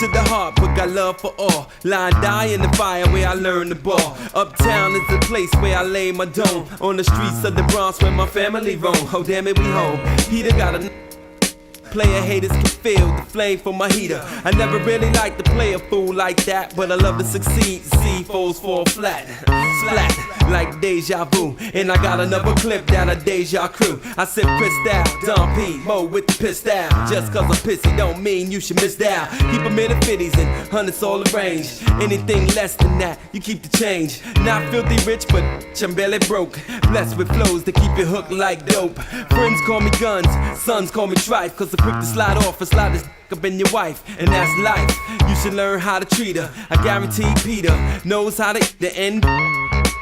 to the heart, but got love for all. Lie and die in the fire where I learned the ball. Uptown is the place where I lay my dome. On the streets of the Bronx where my family roam. Oh damn it, we home. Peter got a player haters can feel the flame for my heater. I never really liked to play a fool like that, but I love to succeed. See foes fall flat, splat like deja vu. And I got another clip down a deja crew. I said pissed out, Don P, Mo with the pissed out. Just cause I'm pissy don't mean you should miss out. Keep them in the 50s and 100's all arranged. Anything less than that, you keep the change. Not filthy rich, but I'm barely broke. Blessed with flows that keep you hooked like dope. Friends call me guns, sons call me trife. Cause I'm quick to slide off and slide this up in your wife. And that's life, you should learn how to treat her. I guarantee Peter knows how to the end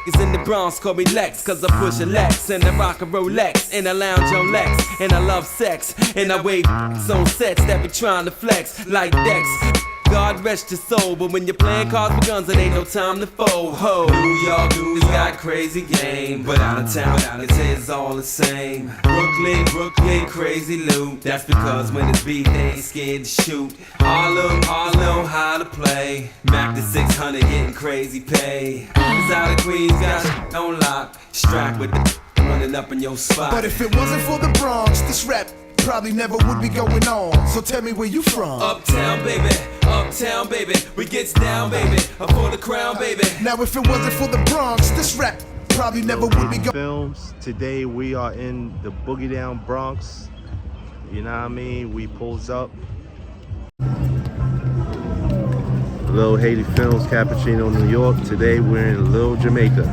is in the Bronx, call me Lex. Cause I push a Lex and I rock a Rolex. And I lounge on Lex, and I love sex. And I wave on sets that be trying to flex like Dex. God rest your soul, but when you're playing cards with guns, it ain't no time to fold. Ho, New York, we got crazy game, but out of town, it's all the same. Brooklyn, crazy loot. That's because when it's beef, they ain't scared to shoot. Harlem, know how to play. Mac the 600, getting crazy pay. Cause out of Queens, got shit on lock. Strapped with the running up in your spot. But if it wasn't for the Bronx, this rap probably never would be going on. So tell me where you from. Uptown, baby, we gets down, baby. Up for the crown, baby. Now if it wasn't for the Bronx, this rap probably never would be going. Films. Today we are in the boogie down Bronx. You know what I mean? We pulls up. Little Haiti Films, Cappuccino, New York. Today we're in Little Jamaica.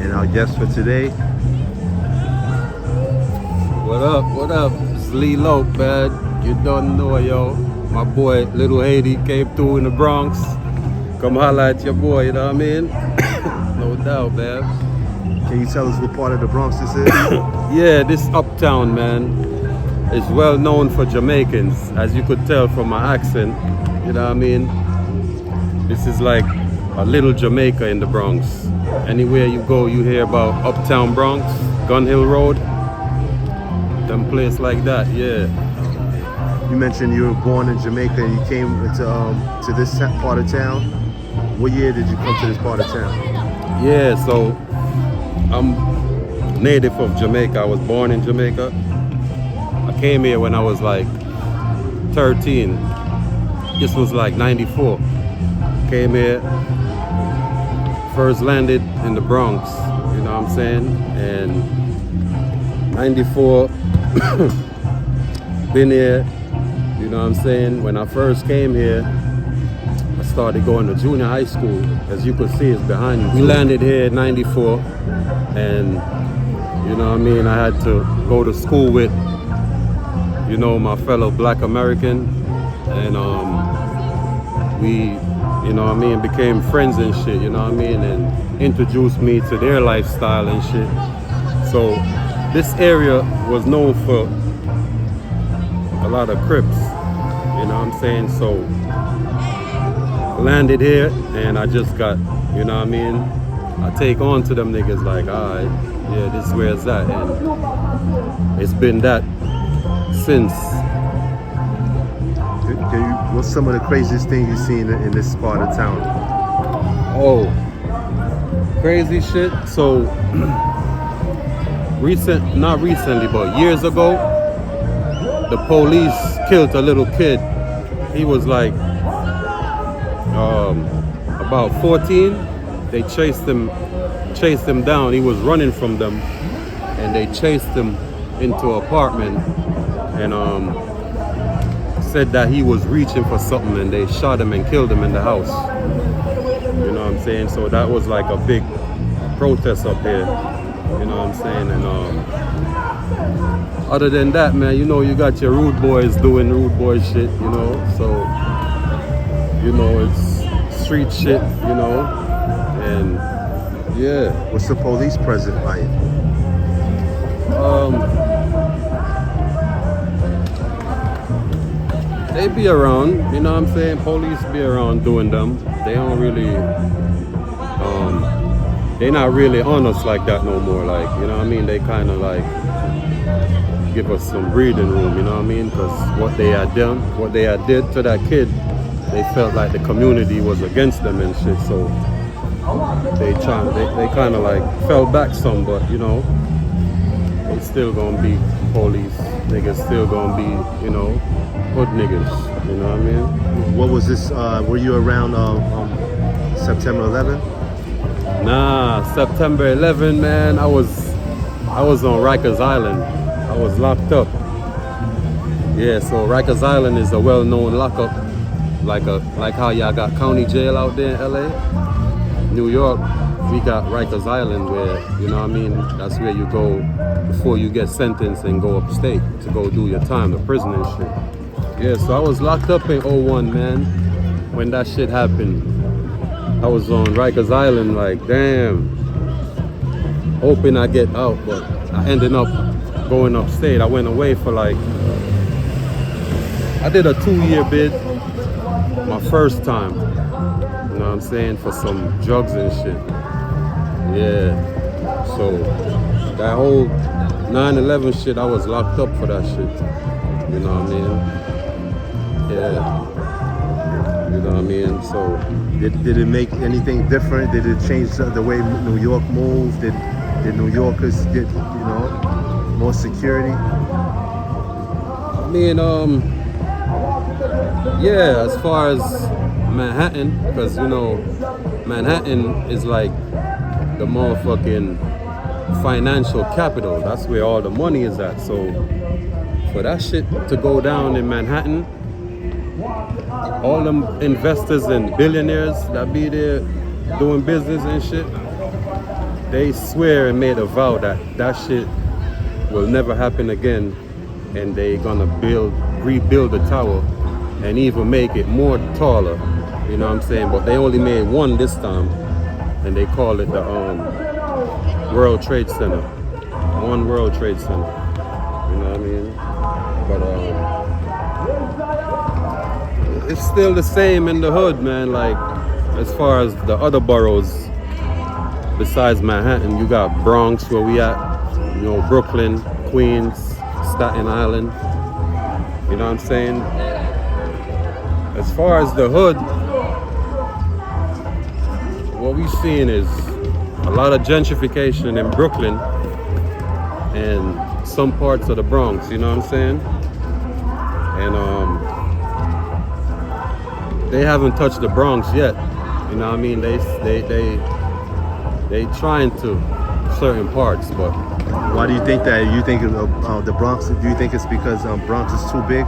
And our guest for today. What up? It's Lee Loc, man. You don't know, yo. My boy, Little Haiti, came through in the Bronx. Come holla at your boy, you know what I mean? No doubt, man. Can you tell us what part of the Bronx this is? Yeah, this uptown, man, is well known for Jamaicans, as you could tell from my accent, you know what I mean? This is like a little Jamaica in the Bronx. Anywhere you go, you hear about Uptown Bronx, Gun Hill Road, them place like that, yeah. You mentioned you were born in Jamaica and you came to this part of town. What year did you come to this part of town? Yeah, so I'm native of Jamaica. I was born in Jamaica. I came here when I was like 13. This was like 94. Came here, first landed in the Bronx, you know what I'm saying? And 94, been here, you know what I'm saying? When I first came here, I started going to junior high school. As you could see, it's behind you. We landed here in 94, and you know what I mean? I had to go to school with, you know, my fellow Black American, and we, you know what I mean, became friends and shit, you know what I mean, and introduced me to their lifestyle and shit. So this area was known for a lot of Crips, you know what I'm saying? So I landed here and I just got, you know what I mean, I take on to them niggas like, alright, yeah, this is where it's at, and it's been that since. What's some of the craziest things you've seen in this part of town? Oh, crazy shit. So not recently, but years ago, the police killed a little kid. He was like about 14. They chased him down. He was running from them, and they chased him into an apartment, and said that he was reaching for something, and they shot him and killed him in the house. You know what I'm saying? So that was like a big protest up here. You know what I'm saying? And other than that, man, you know, you got your rude boys doing rude boy shit, you know, so, you know, it's street shit, you know, and yeah. What's the police presence like? They be around, you know what I'm saying? Police be around doing them. They don't really, they not really on us like that no more. Like, you know what I mean? They kind of like give us some breathing room, you know what I mean? Because what they had done, what they had did to that kid, they felt like the community was against them and shit. So they kind of like fell back some, but you know, they still gonna be police. Niggas still gonna be, you know, hood niggas. You know what I mean? What was this? Were you around September 11th? Nah, September 11, man. I was on Rikers Island. I was locked up. Yeah, so Rikers Island is a well-known lockup, like how y'all got county jail out there in LA. New York, we got Rikers Island where, you know what I mean, that's where you go before you get sentenced and go upstate to go do your time, the prison and shit. Yeah, so I was locked up in 01, man, when that shit happened. I was on Rikers Island like, damn, hoping I get out, but I ended up going upstate. I went away for like, I did a 2-year bid, my first time, you know what I'm saying, for some drugs and shit. Yeah, so that whole 9/11 shit, I was locked up for that shit, you know what I mean? Yeah. You know what I mean? So Did it make anything different? Did it change the way New York moved? Did New Yorkers get, you know, more security? I mean, yeah, as far as Manhattan, because you know, Manhattan is like the motherfucking financial capital. That's where all the money is at. So for that shit to go down in Manhattan, all them investors and billionaires that be there doing business and shit, they swear and made a vow that that shit will never happen again, and they gonna rebuild the tower and even make it more taller, you know what I'm saying? But they only made one this time, and they call it the World Trade Center. One World Trade Center, you know what I mean? But it's still the same in the hood, man. Like, as far as the other boroughs besides Manhattan, you got Bronx where we at, you know, Brooklyn, Queens, Staten Island, you know what I'm saying? As far as the hood, what we seeing is a lot of gentrification in Brooklyn and some parts of the Bronx, you know what I'm saying? And they haven't touched the Bronx yet, you know what I mean? They trying to certain parts, but Why do you think that? You think the Bronx? Do you think it's because Bronx is too big?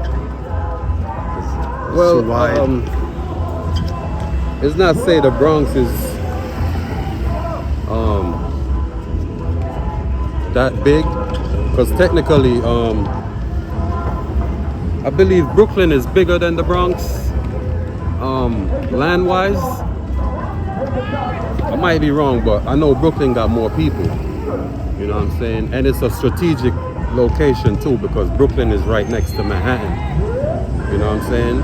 well, too wide? it's not say the Bronx is that big, because technically, I believe Brooklyn is bigger than the Bronx. Land-wise, I might be wrong, but I know Brooklyn got more people, you know what I'm saying? And it's a strategic location too, because Brooklyn is right next to Manhattan, you know what I'm saying?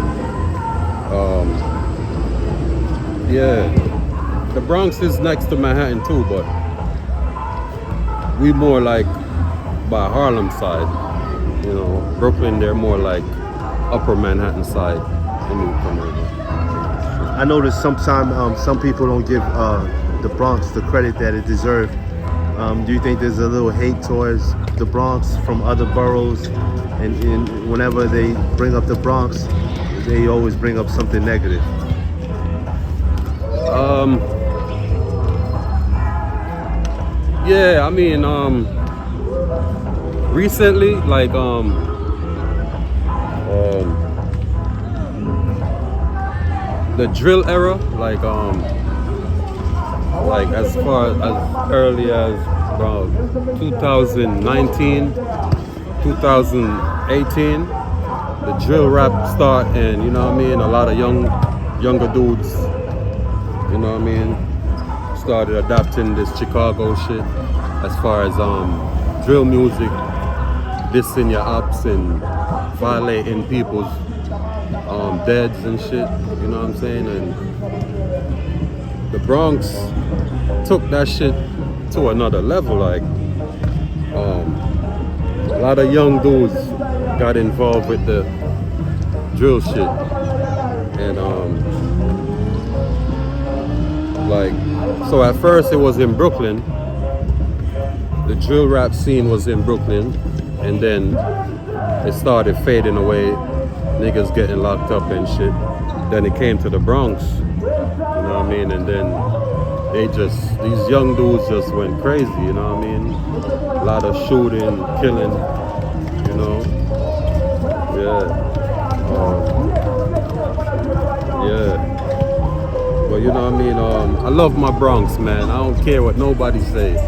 Yeah, the Bronx is next to Manhattan too, but we more like by Harlem side, you know. Brooklyn, they're more like upper Manhattan side. I noticed sometimes some people don't give the Bronx the credit that it deserves. Do you think there's a little hate towards the Bronx from other boroughs, and whenever they bring up the Bronx, they always bring up something negative? Yeah, I mean, recently, like, the drill era, like as far as early as about 2019, 2018, the drill rap start, and you know what I mean, a lot of younger dudes, you know what I mean, started adapting this Chicago shit as far as drill music, dissing your ops and violating people's deads and shit, you know what I'm saying? And the Bronx took that shit to another level. Like lot of young dudes got involved with the drill shit. And like, so at first it was in Brooklyn. The drill rap scene was in Brooklyn, and then it started fading away, niggas getting locked up and shit. Then it came to the Bronx, you know what I mean? And then these young dudes just went crazy, you know what I mean? A lot of shooting, killing, you know? Yeah. Yeah. But you know what I mean? I love my Bronx, man. I don't care what nobody says.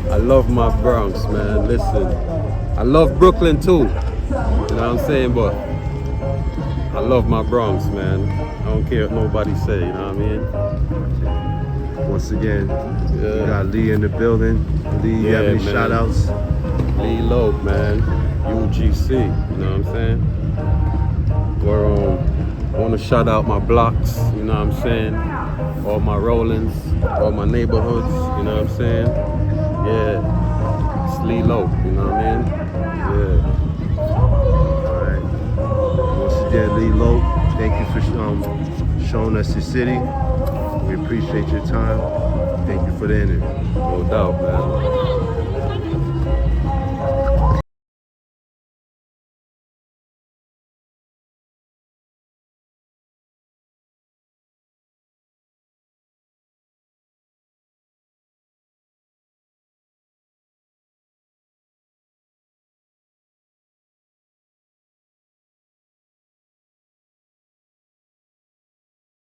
I love my Bronx, man. Listen, I love Brooklyn too. You know what I'm saying? But I love my Bronx, man. I don't care what nobody say, you know what I mean? Once again, we got Lee in the building. Lee, you have any man. shout outs? Lee Loc, man. UGC, you know what I'm saying? I want to shout out my blocks, you know what I'm saying? All my Rollins, all my neighborhoods, you know what I'm saying? Yeah, it's Lee Loc, you know what I mean? Yeah. All right. Once again, Lee Loc, thank you for showing us your city. We appreciate your time. Thank you for the interview. No doubt, man.